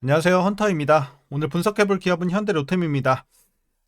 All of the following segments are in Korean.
안녕하세요. 헌터입니다. 오늘 분석해볼 기업은 현대로템입니다.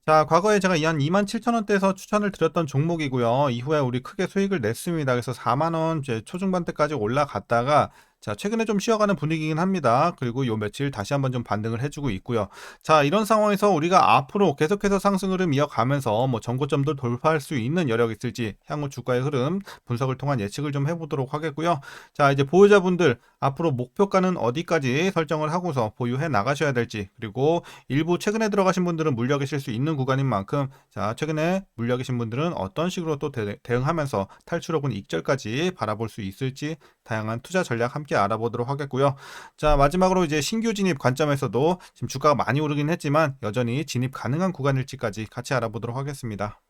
자, 과거에 제가 한 27,000원대에서 추천을 드렸던 종목이고요. 이후에 우리 크게 수익을 냈습니다. 그래서 4만원 초중반대까지 올라갔다가 자, 최근에 좀 쉬어가는 분위기긴 합니다. 그리고 요 며칠 다시 한번 좀 반등을 해주고 있고요. 자, 이런 상황에서 우리가 앞으로 계속해서 상승 흐름 이어가면서 뭐 전고점도 돌파할 수 있는 여력이 있을지 향후 주가의 흐름 분석을 통한 예측을 좀 해보도록 하겠고요. 자, 이제 보유자분들 앞으로 목표가는 어디까지 설정을 하고서 보유해 나가셔야 될지, 그리고 일부 최근에 들어가신 분들은 물려 계실 수 있는 구간인 만큼 자, 최근에 물려 계신 분들은 어떤 식으로 또 대응하면서 탈출 혹은 익절까지 바라볼 수 있을지 다양한 투자 전략 함께 알아보도록 하겠고요. 자, 마지막으로 이제 신규 진입 관점에서도 지금 주가가 많이 오르긴 했지만 여전히 진입 가능한 구간일지까지 같이 알아보도록 하겠습니다.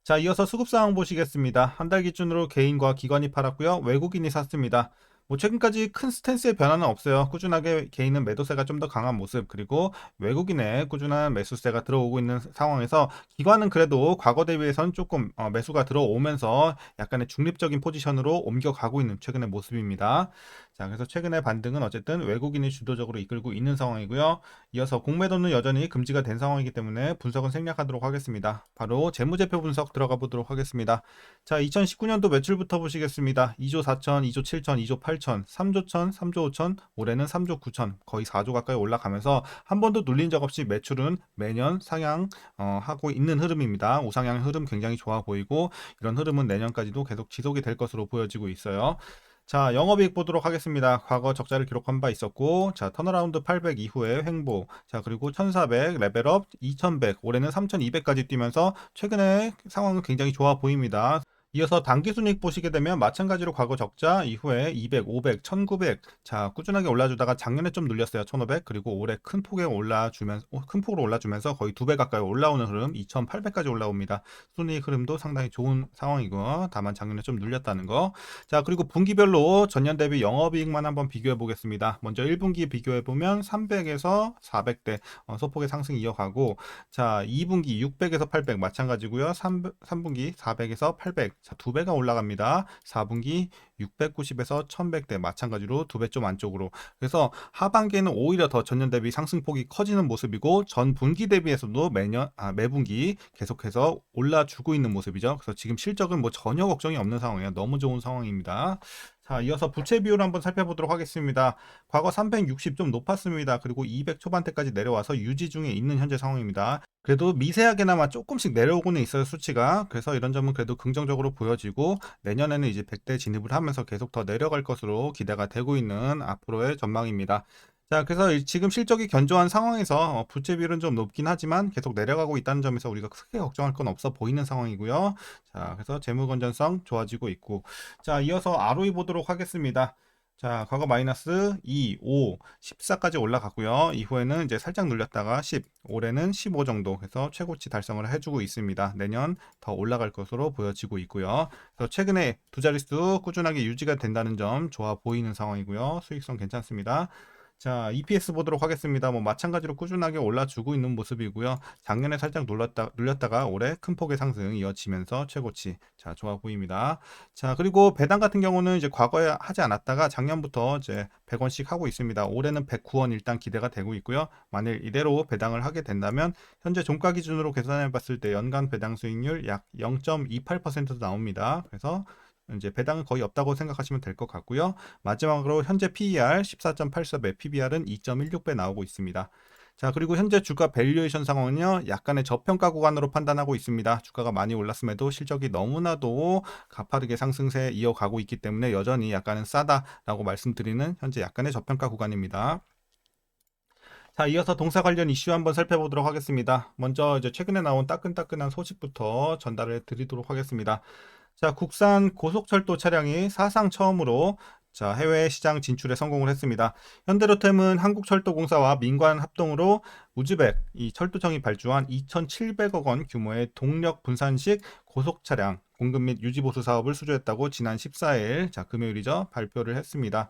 자, 이어서 수급 상황 보시겠습니다. 한 달 기준으로 개인과 기관이 팔았고요. 외국인이 샀습니다. 뭐 최근까지 큰 스탠스의 변화는 없어요. 꾸준하게 개인은 매도세가 좀 더 강한 모습, 그리고 외국인의 꾸준한 매수세가 들어오고 있는 상황에서 기관은 그래도 과거 대비해서는 조금 매수가 들어오면서 약간의 중립적인 포지션으로 옮겨가고 있는 최근의 모습입니다. 자, 그래서 최근의 반등은 어쨌든 외국인이 주도적으로 이끌고 있는 상황이고요. 이어서 공매도는 여전히 금지가 된 상황이기 때문에 분석은 생략하도록 하겠습니다. 바로 재무제표 분석 들어가 보도록 하겠습니다. 자, 2019년도 매출부터 보시겠습니다. 2조 4천, 2조 7천, 2조 8천, 3조 천, 3조 5천, 올해는 3조 9천, 거의 4조 가까이 올라가면서 한 번도 눌린 적 없이 매출은 매년 상향 하고 있는 흐름입니다. 우상향 흐름 굉장히 좋아 보이고 이런 흐름은 내년까지도 계속 지속이 될 것으로 보여지고 있어요. 자, 영업이익 보도록 하겠습니다. 과거 적자를 기록한 바 있었고, 자, 턴어라운드 800 이후에 횡보, 자, 그리고 1400, 레벨업 2100, 올해는 3200까지 뛰면서 최근에 상황은 굉장히 좋아 보입니다. 이어서 단기순이익 보시게 되면 마찬가지로 과거 적자 이후에 200, 500, 1900, 자, 꾸준하게 올라주다가 작년에 좀 눌렸어요. 1500, 그리고 올해 큰 폭에 올라주면서, 큰 폭으로 올라주면서 거의 2배 가까이 올라오는 흐름, 2800까지 올라옵니다. 순이익 흐름도 상당히 좋은 상황이고, 다만 작년에 좀 눌렸다는 거. 자, 그리고 분기별로 전년 대비 영업이익만 한번 비교해 보겠습니다. 먼저 1분기 비교해 보면 300에서 400대 소폭의 상승 이어가고, 자, 2분기 600에서 800 마찬가지고요. 3분기 400에서 800, 자, 2배가 올라갑니다. 4분기 690에서 1100대 마찬가지로 2배 좀 안쪽으로. 그래서 하반기에는 오히려 더 전년 대비 상승폭이 커지는 모습이고, 전 분기 대비해서도 매분기 계속해서 올라주고 있는 모습이죠. 그래서 지금 실적은 뭐 전혀 걱정이 없는 상황이에요. 너무 좋은 상황입니다. 자, 이어서 부채 비율 한번 살펴보도록 하겠습니다. 과거 360 좀 높았습니다. 그리고 200 초반대까지 내려와서 유지 중에 있는 현재 상황입니다. 그래도 미세하게나마 조금씩 내려오고는 있어요, 수치가. 그래서 이런 점은 그래도 긍정적으로 보여지고, 내년에는 이제 100대 진입을 하면서 계속 더 내려갈 것으로 기대가 되고 있는 앞으로의 전망입니다. 자, 그래서 지금 실적이 견조한 상황에서 부채 비율은 좀 높긴 하지만 계속 내려가고 있다는 점에서 우리가 크게 걱정할 건 없어 보이는 상황이고요. 자, 그래서 재무 건전성 좋아지고 있고, 자, 이어서 ROE 보도록 하겠습니다. 자, 과거 마이너스 2, 5, 14까지 올라갔고요. 이후에는 이제 살짝 눌렸다가 10, 올해는 15 정도 해서 최고치 달성을 해주고 있습니다. 내년 더 올라갈 것으로 보여지고 있고요. 그래서 최근에 두 자릿수 꾸준하게 유지가 된다는 점 좋아 보이는 상황이고요. 수익성 괜찮습니다. 자, EPS 보도록 하겠습니다. 뭐 마찬가지로 꾸준하게 올라주고 있는 모습이고요. 작년에 살짝 눌렸다가 올해 큰 폭의 상승 이어지면서 최고치. 자, 좋아 보입니다. 자, 그리고 배당 같은 경우는 이제 과거에 하지 않았다가 작년부터 이제 100원씩 하고 있습니다. 올해는 109원 일단 기대가 되고 있고요. 만일 이대로 배당을 하게 된다면 현재 종가 기준으로 계산해 봤을 때 연간 배당 수익률 약 0.28% 나옵니다. 그래서 이제 배당은 거의 없다고 생각하시면 될 것 같고요. 마지막으로 현재 PER 14.84배, PBR은 2.16배 나오고 있습니다. 자, 그리고 현재 주가 밸류에이션 상황은요, 약간의 저평가 구간으로 판단하고 있습니다. 주가가 많이 올랐음에도 실적이 너무나도 가파르게 상승세 이어가고 있기 때문에 여전히 약간은 싸다라고 말씀드리는 현재 약간의 저평가 구간입니다. 자, 이어서 동사 관련 이슈 한번 살펴보도록 하겠습니다. 먼저 이제 최근에 나온 따끈따끈한 소식부터 전달해 드리도록 하겠습니다. 자, 국산 고속철도 차량이 사상 처음으로 자, 해외 시장 진출에 성공을 했습니다. 현대로템은 한국철도공사와 민관 합동으로 우즈벡 이 철도청이 발주한 2,700억 원 규모의 동력 분산식 고속 차량 공급 및 유지 보수 사업을 수주했다고 지난 14일 자, 금요일이죠. 발표를 했습니다.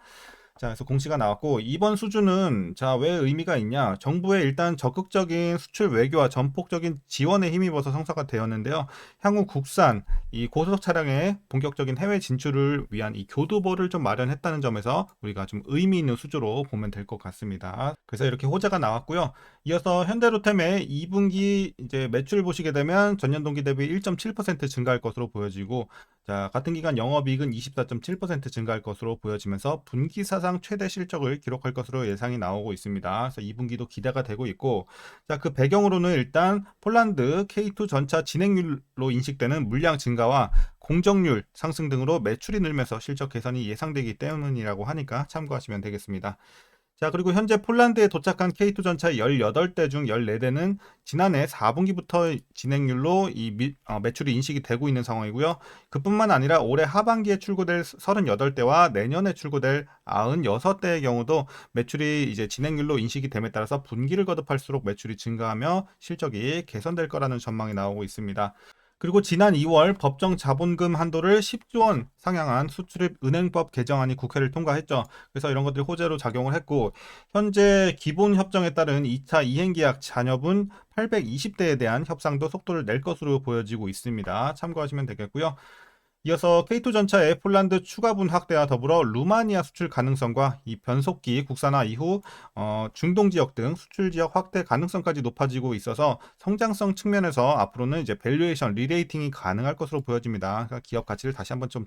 자, 그래서 공시가 나왔고, 이번 수주는 자, 왜 의미가 있냐? 정부의 일단 적극적인 수출 외교와 전폭적인 지원에 힘입어서 성사가 되었는데요. 향후 국산 이 고속 차량의 본격적인 해외 진출을 위한 이 교두보를 좀 마련했다는 점에서 우리가 좀 의미 있는 수주로 보면 될 것 같습니다. 그래서 이렇게 호재가 나왔고요. 이어서 현대로템의 2분기 이제 매출 보시게 되면 전년 동기 대비 1.7% 증가할 것으로 보여지고, 자, 같은 기간 영업이익은 24.7% 증가할 것으로 보여지면서 분기 사상 최대 실적을 기록할 것으로 예상이 나오고 있습니다. 그래서 2분기도 기대가 되고 있고, 자, 그 배경으로는 일단 폴란드 K2 전차 진행률로 인식되는 물량 증가와 공정률 상승 등으로 매출이 늘면서 실적 개선이 예상되기 때문이라고 하니까 참고하시면 되겠습니다. 자, 그리고 현재 폴란드에 도착한 K2 전차 18대 중 14대는 지난해 4분기부터 진행률로 매출이 인식이 되고 있는 상황이고요. 그뿐만 아니라 올해 하반기에 출고될 38대와 내년에 출고될 96대의 경우도 매출이 이제 진행률로 인식이 됨에 따라서 분기를 거듭할수록 매출이 증가하며 실적이 개선될 거라는 전망이 나오고 있습니다. 그리고 지난 2월 법정 자본금 한도를 10조 원 상향한 수출입 은행법 개정안이 국회를 통과했죠. 그래서 이런 것들이 호재로 작용을 했고, 현재 기본 협정에 따른 2차 이행계약 잔여분 820대에 대한 협상도 속도를 낼 것으로 보여지고 있습니다. 참고하시면 되겠고요. 이어서 K2 전차의 폴란드 추가분 확대와 더불어 루마니아 수출 가능성과 이 변속기 국산화 이후 중동 지역 등 수출 지역 확대 가능성까지 높아지고 있어서 성장성 측면에서 앞으로는 이제 밸류에이션 리레이팅이 가능할 것으로 보여집니다. 그러니까 기업 가치를 다시 한번 좀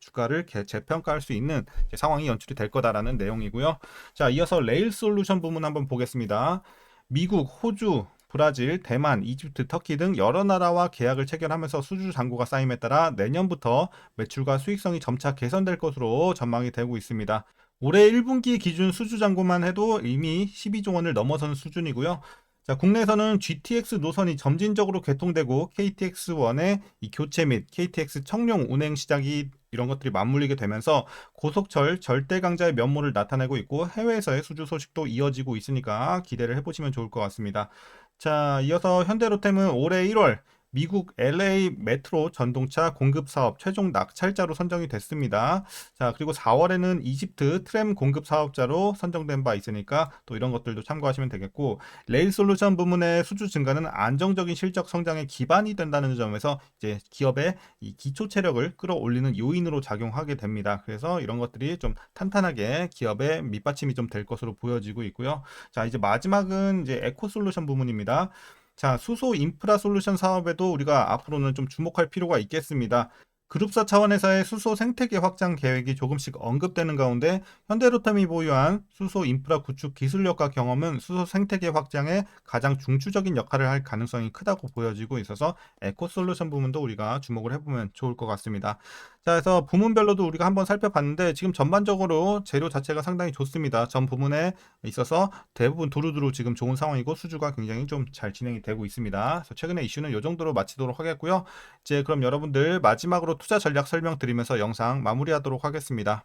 주가를 재평가할 수 있는 상황이 연출이 될 거다라는 내용이고요. 자, 이어서 레일 솔루션 부문 한번 보겠습니다. 미국, 호주, 브라질, 대만, 이집트, 터키 등 여러 나라와 계약을 체결하면서 수주 잔고가 쌓임에 따라 내년부터 매출과 수익성이 점차 개선될 것으로 전망이 되고 있습니다. 올해 1분기 기준 수주 잔고만 해도 이미 12조 원을 넘어선 수준이고요. 자, 국내에서는 GTX 노선이 점진적으로 개통되고 KTX1의 이 교체 및 KTX 청룡 운행 시작이 이런 것들이 맞물리게 되면서 고속철 절대 강자의 면모를 나타내고 있고, 해외에서의 수주 소식도 이어지고 있으니까 기대를 해보시면 좋을 것 같습니다. 자, 이어서 현대로템은 올해 1월 미국 LA 메트로 전동차 공급 사업 최종 낙찰자로 선정이 됐습니다. 자, 그리고 4월에는 이집트 트램 공급 사업자로 선정된 바 있으니까 또 이런 것들도 참고하시면 되겠고, 레일 솔루션 부문의 수주 증가는 안정적인 실적 성장의 기반이 된다는 점에서 이제 기업의 이 기초 체력을 끌어올리는 요인으로 작용하게 됩니다. 그래서 이런 것들이 좀 탄탄하게 기업의 밑받침이 좀 될 것으로 보여지고 있고요. 자, 이제 마지막은 이제 에코 솔루션 부문입니다. 자, 수소 인프라 솔루션 사업에도 우리가 앞으로는 좀 주목할 필요가 있겠습니다. 그룹사 차원에서의 수소 생태계 확장 계획이 조금씩 언급되는 가운데 현대로템이 보유한 수소 인프라 구축 기술력과 경험은 수소 생태계 확장에 가장 중추적인 역할을 할 가능성이 크다고 보여지고 있어서 에코 솔루션 부문도 우리가 주목을 해보면 좋을 것 같습니다. 자, 그래서 부문별로도 우리가 한번 살펴봤는데 지금 전반적으로 재료 자체가 상당히 좋습니다. 전 부문에 있어서 대부분 두루두루 지금 좋은 상황이고 수주가 굉장히 좀 잘 진행이 되고 있습니다. 그래서 최근에 이슈는 이 정도로 마치도록 하겠고요. 이제 그럼 여러분들 마지막으로 투자 전략 설명드리면서 영상 마무리하도록 하겠습니다.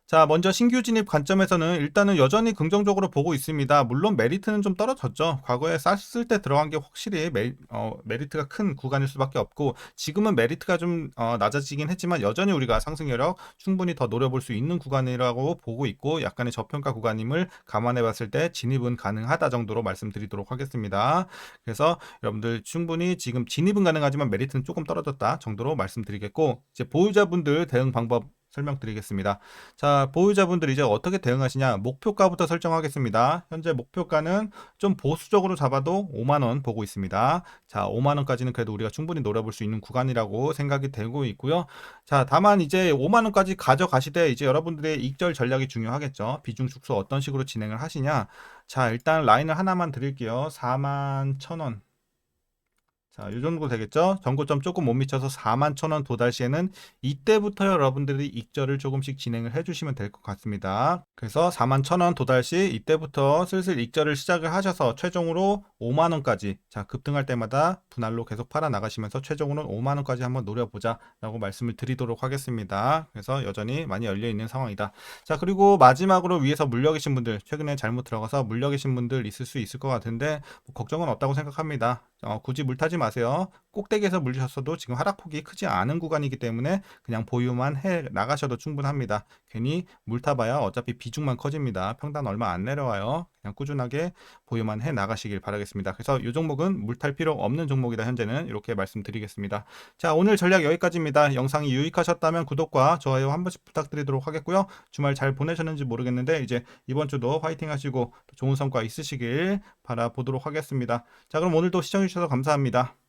자, 먼저 신규 진입 관점에서는 일단은 여전히 긍정적으로 보고 있습니다. 물론 메리트는 좀 떨어졌죠. 과거에 쌌을 때 들어간 게 확실히 메리트가 큰 구간일 수밖에 없고, 지금은 메리트가 좀 낮아지긴 했지만 여전히 우리가 상승 여력 충분히 더 노려볼 수 있는 구간이라고 보고 있고, 약간의 저평가 구간임을 감안해 봤을 때 진입은 가능하다 정도로 말씀드리도록 하겠습니다. 그래서 여러분들 충분히 지금 진입은 가능하지만 메리트는 조금 떨어졌다 정도로 말씀드리겠고, 이제 보유자분들 대응 방법 설명드리겠습니다. 자, 보유자분들 이제 어떻게 대응하시냐? 목표가부터 설정하겠습니다. 현재 목표가는 좀 보수적으로 잡아도 5만원 보고 있습니다. 자, 5만원까지는 그래도 우리가 충분히 노려볼 수 있는 구간이라고 생각이 되고 있고요. 자, 다만 이제 5만원까지 가져가시되 이제 여러분들의 익절 전략이 중요하겠죠. 비중 축소 어떤 식으로 진행을 하시냐? 자, 일단 라인을 하나만 드릴게요. 41,000원. 자, 이 정도 되겠죠? 전고점 조금 못 미쳐서 41,000원 도달 시에는 이때부터 여러분들이 익절을 조금씩 진행을 해주시면 될 것 같습니다. 그래서 41,000원 도달 시 이때부터 슬슬 익절을 시작을 하셔서 최종으로 5만원까지, 자, 급등할 때마다 분할로 계속 팔아 나가시면서 최종으로는 5만원까지 한번 노려보자 라고 말씀을 드리도록 하겠습니다. 그래서 여전히 많이 열려있는 상황이다. 자, 그리고 마지막으로 위에서 물려 계신 분들, 최근에 잘못 들어가서 물려 계신 분들 있을 수 있을 것 같은데 뭐 걱정은 없다고 생각합니다. 굳이 물 타지 마세요. 꼭대기에서 물리셨어도 지금 하락폭이 크지 않은 구간이기 때문에 그냥 보유만 해 나가셔도 충분합니다. 괜히 물 타봐야 어차피 비중만 커집니다. 평단 얼마 안 내려와요. 그냥 꾸준하게 보유만 해 나가시길 바라겠습니다. 그래서 이 종목은 물 탈 필요 없는 종목이다. 현재는 이렇게 말씀드리겠습니다. 자, 오늘 전략 여기까지입니다. 영상이 유익하셨다면 구독과 좋아요 한 번씩 부탁드리도록 하겠고요. 주말 잘 보내셨는지 모르겠는데 이제 이번 주도 화이팅 하시고 좋은 성과 있으시길 바라보도록 하겠습니다. 자, 그럼 오늘도 시청해주셔서 감사합니다.